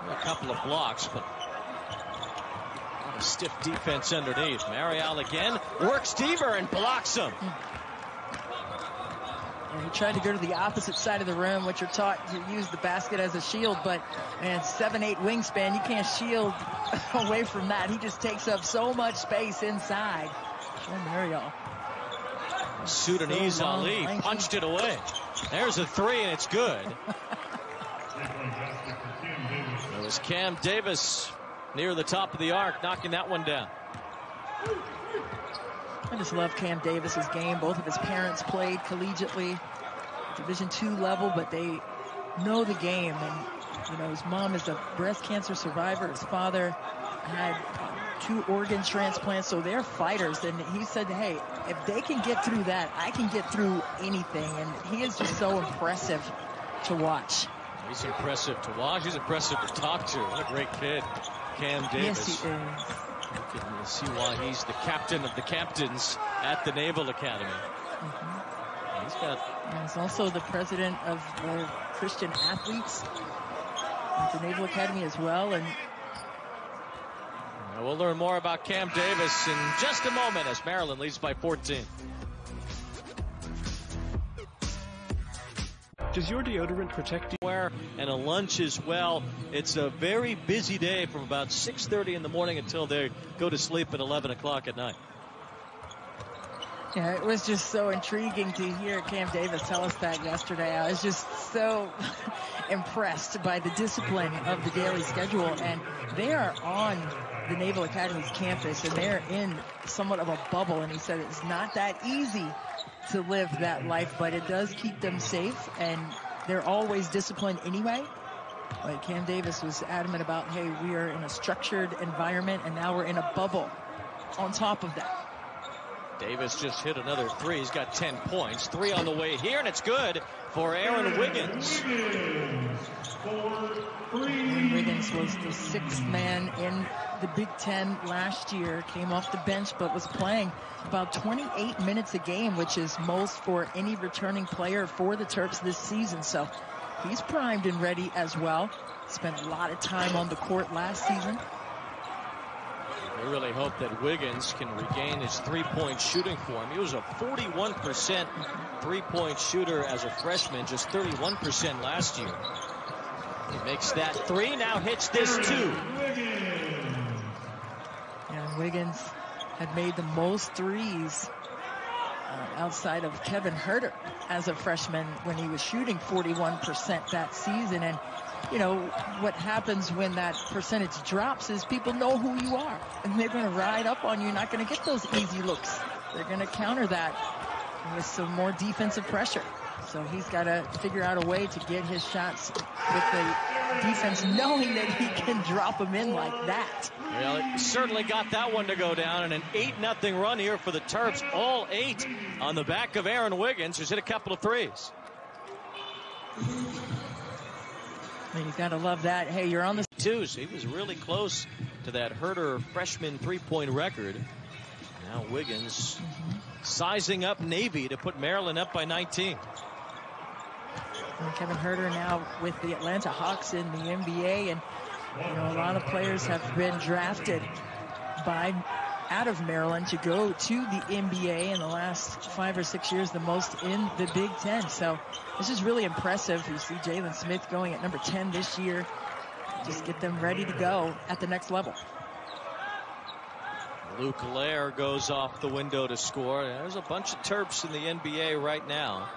A couple of blocks, but stiff defense underneath. Marial again works Deaver and blocks him. And he tried to go to the opposite side of the rim, which you're taught to use the basket as a shield, but man, 7'8" wingspan, you can't shield away from that. He just takes up so much space inside. Oh, Marial. Sudanese so long, Ali lanky. Punched it away. There's a 3 and it's good. It was Cam Davis near the top of the arc, knocking that one down. I just love Cam Davis's game. Both of his parents played collegiately, Division II level, but they know the game. And, you know, his mom is a breast cancer survivor. His father had 2 organ transplants, so they're fighters. And he said, hey, if they can get through that, I can get through anything. And he is just so impressive to watch. He's impressive to watch. He's impressive to talk to. What a great kid, Cam Davis. Yes, he is. You can see why he's the captain of the captains at the Naval Academy. He's also the president of the Christian Athletes at the Naval Academy as well. And we'll learn more about Cam Davis in just a moment as Maryland leads by 14. Does your deodorant protect you? And a lunch as well. It's a very busy day from about 6:30 in the morning until they go to sleep at 11 o'clock at night. Yeah, it was just so intriguing to hear Cam Davis tell us that yesterday. I was just so impressed by the discipline of the daily schedule. And they are on the Naval Academy's campus, and they're in somewhat of a bubble. And he said it's not that easy to live that life, but it does keep them safe, and they're always disciplined anyway. But Cam Davis was adamant about, hey, we are in a structured environment, and now we're in a bubble on top of that. Davis just hit another 3. He's got 10 points. 3 on the way here, and it's good for Aaron Wiggins. Aaron Wiggins was the 6th man in the Big Ten last year. Came off the bench, but was playing about 28 minutes a game, which is most for any returning player for the Terps this season. So he's primed and ready as well. Spent a lot of time on the court last season. We really hope that Wiggins can regain his three-point shooting form. He was a 41% three-point shooter as a freshman, just 31% last year. He makes that three, now hits this two. And Wiggins had made the most threes outside of Kevin Huerter as a freshman when he was shooting 41% that season. And you know, what happens when that percentage drops is people know who you are, and they're going to ride up on you. You're not going to get those easy looks. They're going to counter that with some more defensive pressure. So he's got to figure out a way to get his shots with the defense knowing that he can drop them in like that. Well, he certainly got that one to go down, and an 8-0 run here for the Terps, all 8 on the back of Aaron Wiggins, who's hit a couple of threes. I mean, you got to love that. Hey, you're on the twos. He was really close to that Huerter freshman three-point record. Now Wiggins sizing up Navy to put Maryland up by 19. And Kevin Huerter now with the Atlanta Hawks in the NBA, and you know, a lot of players have been drafted out of Maryland to go to the NBA in the last 5 or 6 years, the most in the Big Ten. So this is really impressive. You see Jalen Smith going at number 10 this year. Just get them ready to go at the next level. Luke Lair goes off the window to score. There's a bunch of Terps in the NBA right now.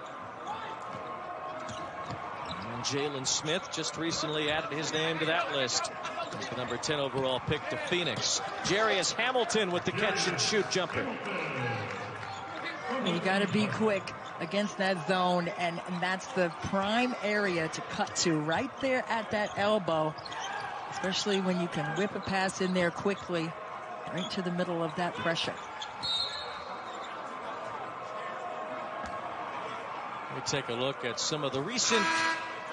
And Jalen Smith just recently added his name to that list. He's the number 10 overall pick to Phoenix. Jarius Hamilton with the catch and shoot jumper. You got to be quick against that zone, and that's the prime area to cut to, right there at that elbow, especially when you can whip a pass in there quickly right to the middle of that pressure. We take a look at some of the recent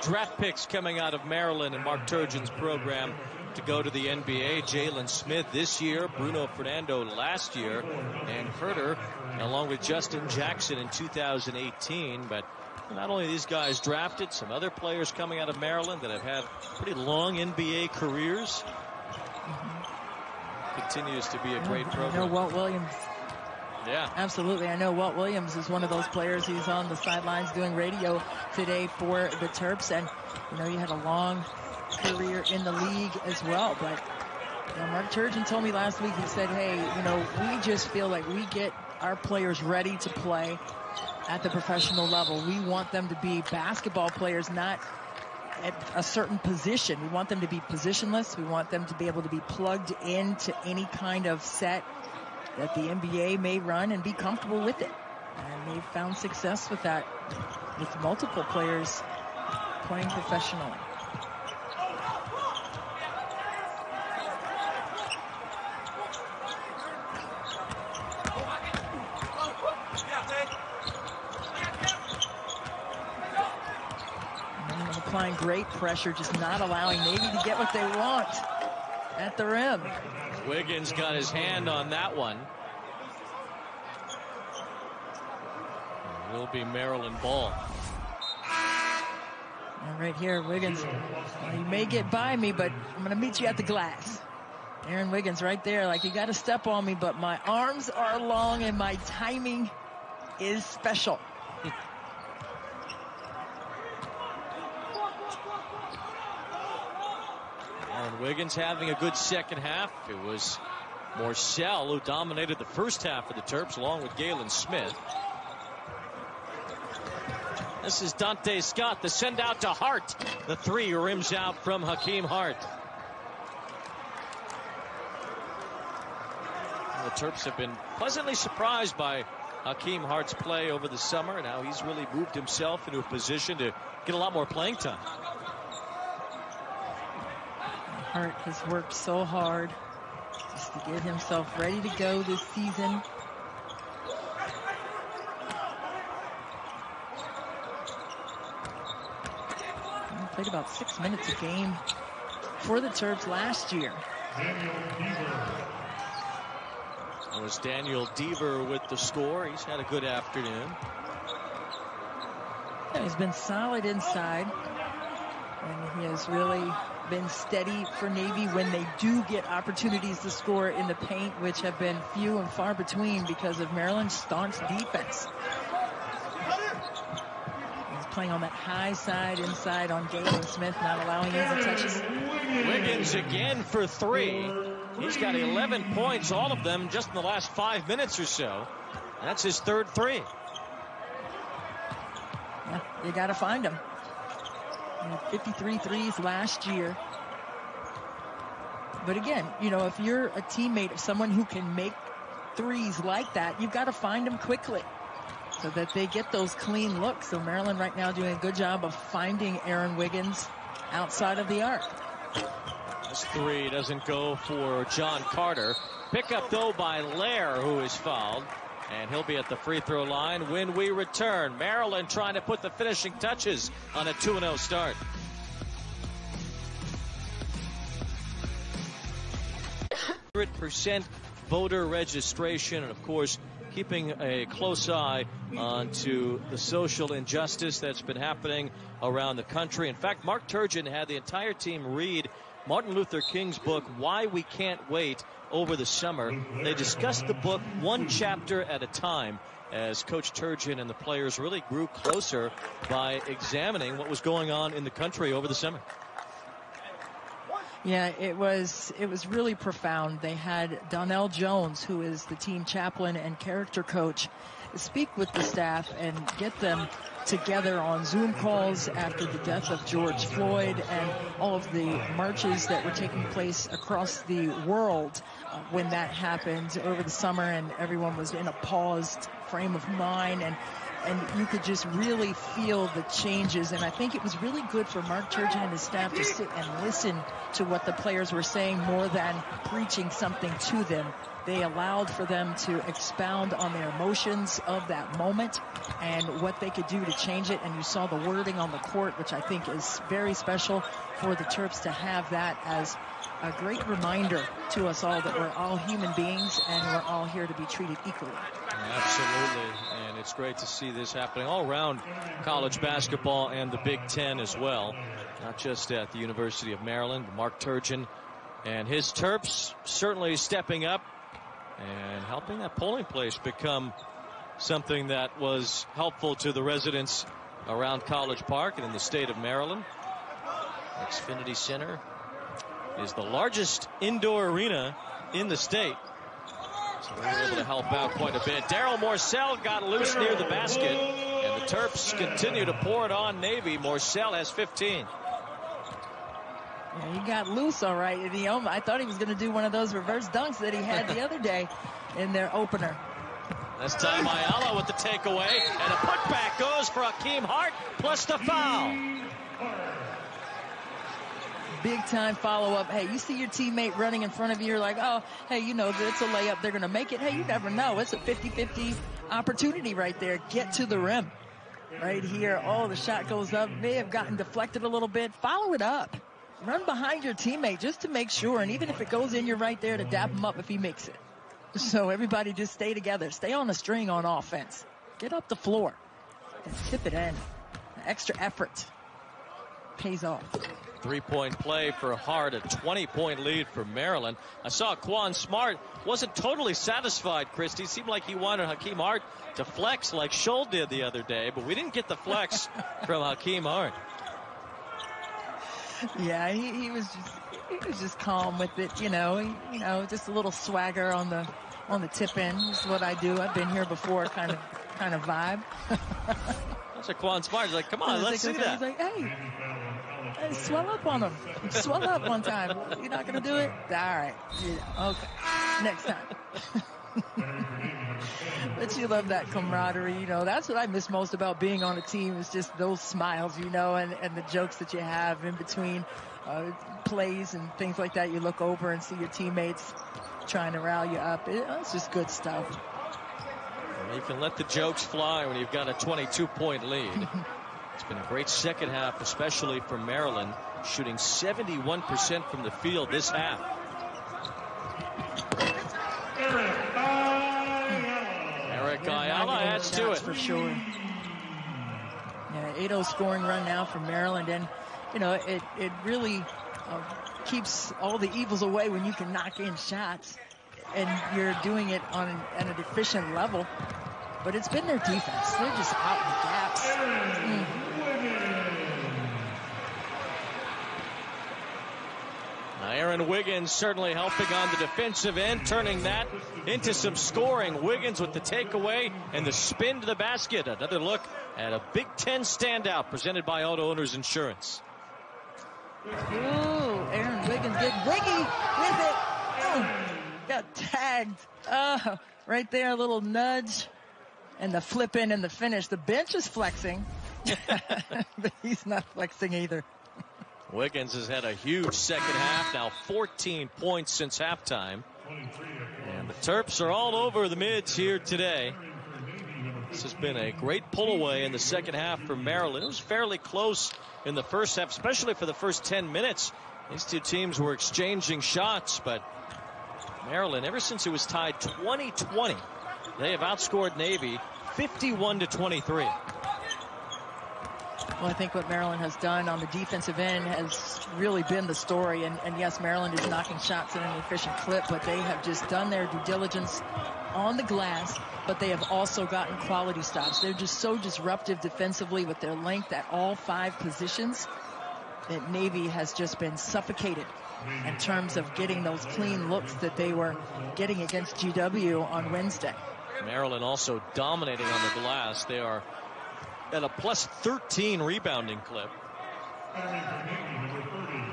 draft picks coming out of Maryland and Mark Turgeon's program to go to the NBA. Jalen Smith this year, Bruno Fernando last year, and Huerter along with Justin Jackson in 2018. But not only these guys drafted, some other players coming out of Maryland that have had pretty long NBA careers. Continues to be a great program. I know Walt Williams. Yeah, absolutely. I know Walt Williams is one of those players. He's on the sidelines doing radio today for the Terps, and you know, he had a long career in the league as well. But you know, Mark Turgeon told me last week, he said, hey, you know, we just feel like we get our players ready to play at the professional level. We want them to be basketball players, not at a certain position. We want them to be positionless. We want them to be able to be plugged into any kind of set that the NBA may run and be comfortable with it. And they've found success with that, with multiple players playing professionally. And applying great pressure, just not allowing Navy to get what they want at the rim. Wiggins got his hand on that one. It will be Maryland ball. And right here, Wiggins, you may get by me, but I'm going to meet you at the glass. Aaron Wiggins right there, like, you got to step on me, but my arms are long and my timing is special. And Wiggins having a good second half. It was Morcell who dominated the first half of the Terps, along with Galin Smith. This is Dante Scott, the send out to Hart. The three rims out from Hakeem Hart. The Terps have been pleasantly surprised by Hakeem Hart's play over the summer. Now he's really moved himself into a position to get a lot more playing time. Hart has worked so hard just to get himself ready to go this season. He played about 6 minutes a game for the Terps last year. It was Daniel Deaver with the score. He's had a good afternoon. Yeah, he's been solid inside, and he has really been steady for Navy when they do get opportunities to score in the paint, which have been few and far between because of Maryland's staunch defense. He's playing on that high side inside on Galin Smith, not allowing easy touches. Wiggins again for 3. He's got 11 points, all of them just in the last 5 minutes or so. That's his 3rd 3. Yeah, you got to find him. 53 threes last year. But again, you know, if you're a teammate of someone who can make threes like that, you've got to find them quickly so that they get those clean looks. So Maryland right now doing a good job of finding Aaron Wiggins outside of the arc. This 3 doesn't go for John Carter. Pick up though by Lair, who is fouled. And he'll be at the free throw line when we return. Maryland trying to put the finishing touches on a 2-0 start. % voter registration, and of course keeping a close eye onto the social injustice that's been happening around the country. In fact, Mark Turgeon had the entire team read Martin Luther King's book, Why We Can't Wait, over the summer. They discussed the book one chapter at a time as Coach Turgeon and the players really grew closer by examining what was going on in the country over the summer. Yeah, it was really profound. They had Donnell Jones, who is the team chaplain and character coach, speak with the staff and get them together on Zoom calls after the death of George Floyd and all of the marches that were taking place across the world when that happened over the summer, and everyone was in a paused frame of mind, and you could just really feel the changes. And I think it was really good for Mark Turgeon and his staff to sit and listen to what the players were saying more than preaching something to them. They allowed for them to expound on their emotions of that moment and what they could do to change it. And you saw the wording on the court, which I think is very special for the Terps to have that as a great reminder to us all that we're all human beings and we're all here to be treated equally. Absolutely. And it's great to see this happening all around college basketball and the Big Ten as well, not just at the University of Maryland. Mark Turgeon and his Terps certainly stepping up and helping that polling place become something that was helpful to the residents around College Park and in the state of Maryland. Xfinity Center is the largest indoor arena in the state, so they were able to help out quite a bit. Daryl Morcell got loose near the basket, and the Terps continue to pour it on Navy. Morcell has 15. Yeah, he got loose all right. And I thought he was going to do one of those reverse dunks that he had the other day in their opener. This time Ayala with the takeaway, and a putback goes for Hakeem Hart, plus the foul. Big time follow-up. Hey, you see your teammate running in front of you, you're like, oh, hey, you know, it's a layup, they're going to make it. Hey, you never know. It's a 50-50 opportunity right there. Get to the rim. Right here, oh, the shot goes up, may have gotten deflected a little bit. Follow it up. Run behind your teammate just to make sure, and even if it goes in, you're right there to dap him up if he makes it. So everybody just stay together. Stay on the string on offense. Get up the floor and tip it in. Extra effort pays off. 3-point play for Hart, a 20-point lead for Maryland. I saw Quan Smart wasn't totally satisfied, Christy. Seemed like he wanted Hakeem Hart to flex like Scholl did the other day, but we didn't get the flex from Hakeem Hart. Yeah, he was just calm with it, you know, just a little swagger on the tip in. This is what I do. I've been here before, kind of vibe. That's a Quan Smart. He's like, come on, let's see that. He's like, hey, swell up on him. Swell up one time. You're not gonna do it? All right. Yeah, okay. Next time. But you love that camaraderie, you know. That's what I miss most about being on a team, is just those smiles, you know, and the jokes that you have in between plays and things like that. You look over and see your teammates trying to rally you up. It's just good stuff. You can let the jokes fly when you've got a 22-point lead. It's been a great second half, especially for Maryland, shooting 71% from the field this half. Eric Ayala adds to it. For sure. Yeah, 8-0 scoring run now for Maryland. And, you know, it really keeps all the evils away when you can knock in shots, and you're doing it on an efficient level. But it's been their defense. They're just out in the gaps. Now Aaron Wiggins certainly helping on the defensive end, turning that into some scoring. Wiggins with the takeaway and the spin to the basket. Another look at a Big Ten standout presented by Auto Owners Insurance. Ooh, Aaron Wiggins getting wiggy with it. Got tagged. Right there, a little nudge. And the flip in and the finish. The bench is flexing. But he's not flexing either. Wiggins has had a huge second half, now 14 points since halftime. And the Terps are all over the mids here today. This has been a great pull away in the second half for Maryland. It was fairly close in the first half, especially for the first 10 minutes. These two teams were exchanging shots, but Maryland, ever since it was tied 20-20, they have outscored Navy 51-23. Well, I think what Maryland has done on the defensive end has really been the story. And yes, Maryland is knocking shots at an efficient clip, but they have just done their due diligence on the glass, but they have also gotten quality stops. They're just so disruptive defensively with their length at all 5 positions that Navy has just been suffocated in terms of getting those clean looks that they were getting against GW on Wednesday. Maryland also dominating on the glass. They are at a plus 13 rebounding clip.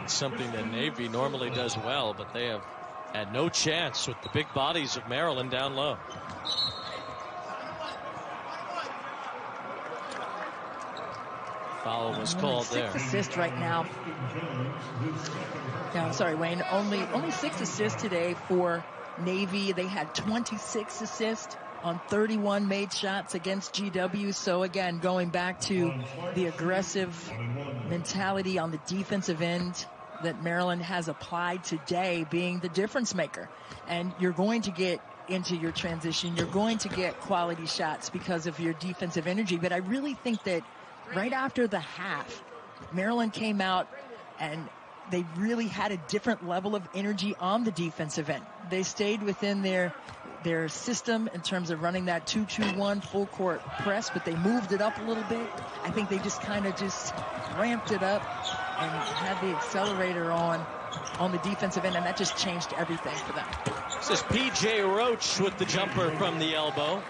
It's something that Navy normally does well, but they have had no chance with the big bodies of Maryland down low. Foul was called there. 6 assists right now. Yeah, I'm sorry, Wayne. Only 6 assists today for Navy. They had 26 assists on 31 made shots against GW. So again, going back to the aggressive mentality on the defensive end that Maryland has applied today being the difference maker. And you're going to get into your transition. You're going to get quality shots because of your defensive energy. But I really think that right after the half, Maryland came out and they really had a different level of energy on the defensive end. They stayed within their system in terms of running that 2-2-1 full court press, but they moved it up a little bit. I think they just kind of just ramped it up and had the accelerator on the defensive end, and that just changed everything for them. This is P.J. Roach with the jumper from the elbow.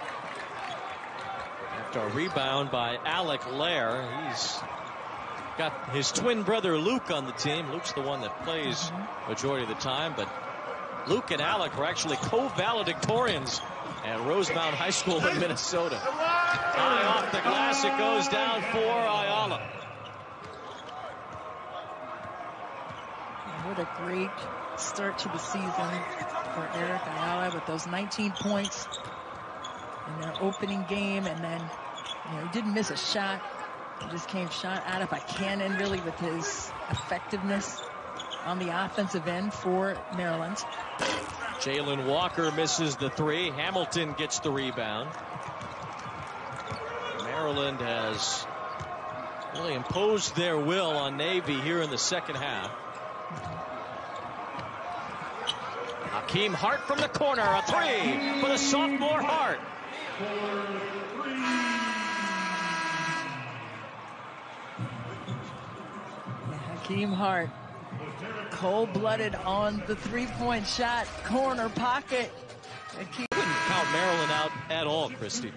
After a rebound by Alec Lair. He's got his twin brother Luke on the team. Luke's the one that plays majority of the time, but Luke and Alec were actually co-valedictorians at Rosemount High School in Minnesota. High off the glass, it goes down for Ayala. What a great start to the season for Eric Ayala with those 19 points in their opening game, and then he didn't miss a shot. He just came shot out of a cannon, really, with his effectiveness on the offensive end for Maryland. Jalen Walker misses the 3. Hamilton gets the rebound. Maryland has really imposed their will on Navy here in the second half. Hakeem Hart from the corner, a 3 for the sophomore Hart. Hakeem Hart, cold-blooded on the 3-point shot, corner pocket. Couldn't count Maryland out at all, Christy.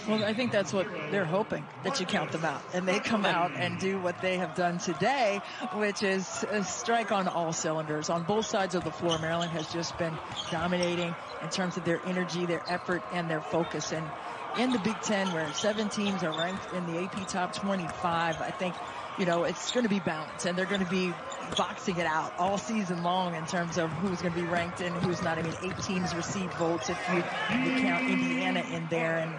Well, I think that's what they're hoping, that you count them out. And they come out and do what they have done today, which is strike on all cylinders. On both sides of the floor, Maryland has just been dominating in terms of their energy, their effort, and their focus. And in the Big Ten, where 7 teams are ranked in the AP Top 25, I think, it's going to be balanced, and they're going to be boxing it out all season long in terms of who's going to be ranked and who's not. I mean, 8 teams receive votes if you count Indiana in there, and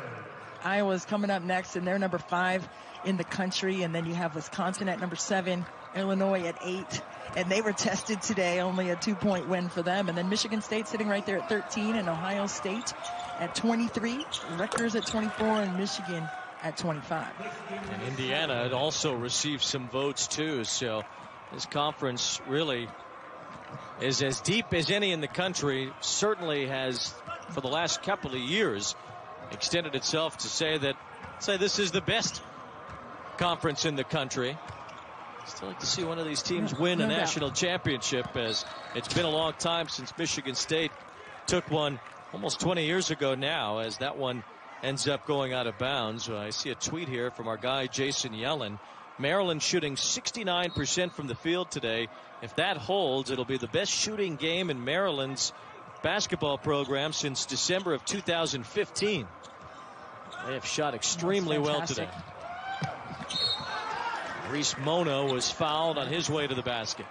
Iowa's coming up next, and they're number 5 in the country, and then you have Wisconsin at number 7, Illinois at 8, and they were tested today, only a 2-point win for them, and then Michigan State sitting right there at 13, and Ohio State at 23, Rutgers at 24, and Michigan at 25. And Indiana had also received some votes too, so This conference really is as deep as any in the country. Certainly has, for the last couple of years, extended itself to say this is the best conference in the country. Still like to see one of these teams win a national championship, as it's been a long time since Michigan State took one almost 20 years ago now, as that one ends up going out of bounds. I see a tweet here from our guy Jason Yellen. Maryland shooting 69% from the field today. If that holds, it'll be the best shooting game in Maryland's basketball program since December of 2015. They have shot extremely well today. Reese Mona was fouled on his way to the basket.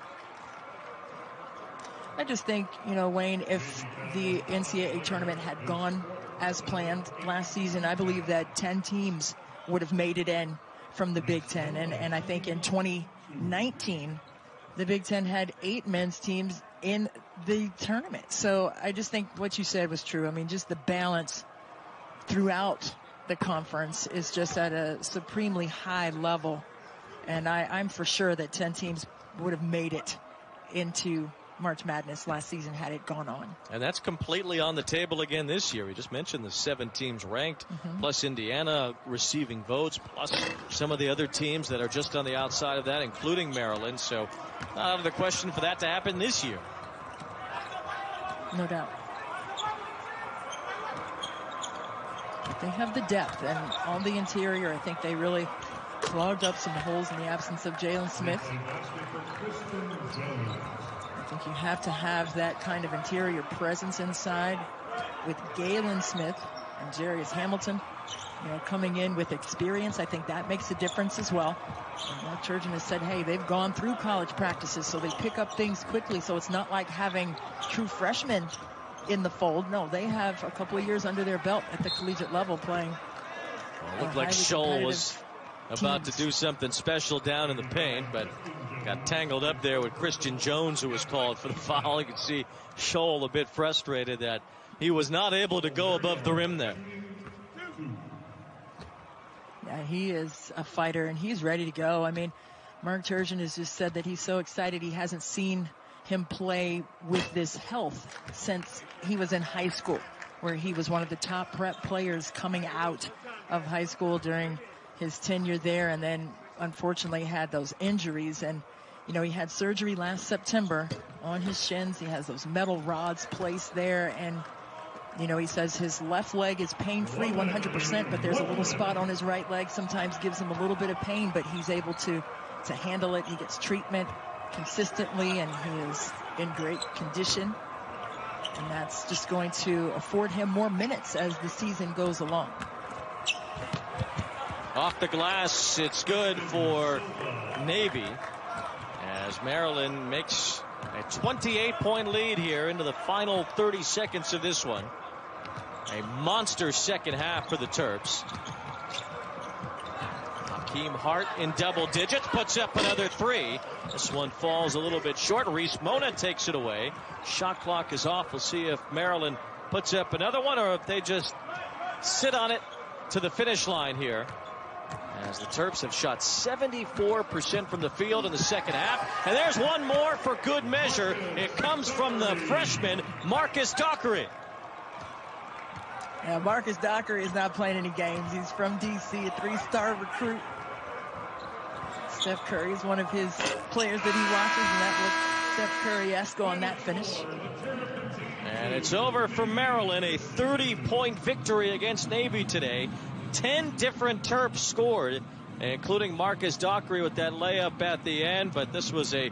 I just think, Wayne, if the NCAA tournament had gone as planned last season, I believe that 10 teams would have made it in from the Big Ten. And I think in 2019, the Big Ten had 8 men's teams in the tournament. So I just think what you said was true. I mean, just the balance throughout the conference is just at a supremely high level. And I'm for sure that 10 teams would have made it into March Madness last season had it gone on. And that's completely on the table again this year. We just mentioned the 7 teams ranked, plus Indiana receiving votes, plus some of the other teams that are just on the outside of that, including Maryland. So not out of the question for that to happen this year. No doubt. They have the depth and on the interior. I think they really clogged up some holes in the absence of Jalen Smith. I think you have to have that kind of interior presence inside with Galin Smith and Jarius Hamilton, coming in with experience. I think that makes a difference as well. And Mark Turgeon has said, hey, they've gone through college practices, so they pick up things quickly. So it's not like having true freshmen in the fold. No, they have a couple of years under their belt at the collegiate level playing. Well, it looked like Scholl was about to do something special down in the paint, but got tangled up there with Christian Jones, who was called for the foul. You could see Scholl a bit frustrated that he was not able to go above the rim there. Yeah, he is a fighter, and he's ready to go. I mean, Mark Turgeon has just said that he's so excited he hasn't seen him play with this health since he was in high school, where he was one of the top prep players coming out of high school during his tenure there, and then unfortunately had those injuries. And he had surgery last September on his shins. He has those metal rods placed there, and he says his left leg is pain-free 100%, but there's a little spot on his right leg sometimes gives him a little bit of pain, but he's able to handle it. He gets treatment consistently, and he is in great condition, and that's just going to afford him more minutes as the season goes along. Off the glass, it's good for Navy, as Maryland makes a 28-point lead here into the final 30 seconds of this one. A monster second half for the Terps. Hakeem Hart in double digits, puts up another 3. This one falls a little bit short. Reese Mona takes it away. Shot clock is off. We'll see if Maryland puts up another one or if they just sit on it to the finish line here, as the Terps have shot 74% from the field in the second half. And there's one more for good measure. It comes from the freshman, Marcus Dockery. Yeah, Marcus Dockery is not playing any games. He's from D.C., a 3-star recruit. Steph Curry is one of his players that he watches, and that looked Steph Curry-esque on that finish. And it's over for Maryland, a 30-point victory against Navy today. 10 different Terps scored, including Marcus Dockery with that layup at the end, but this was a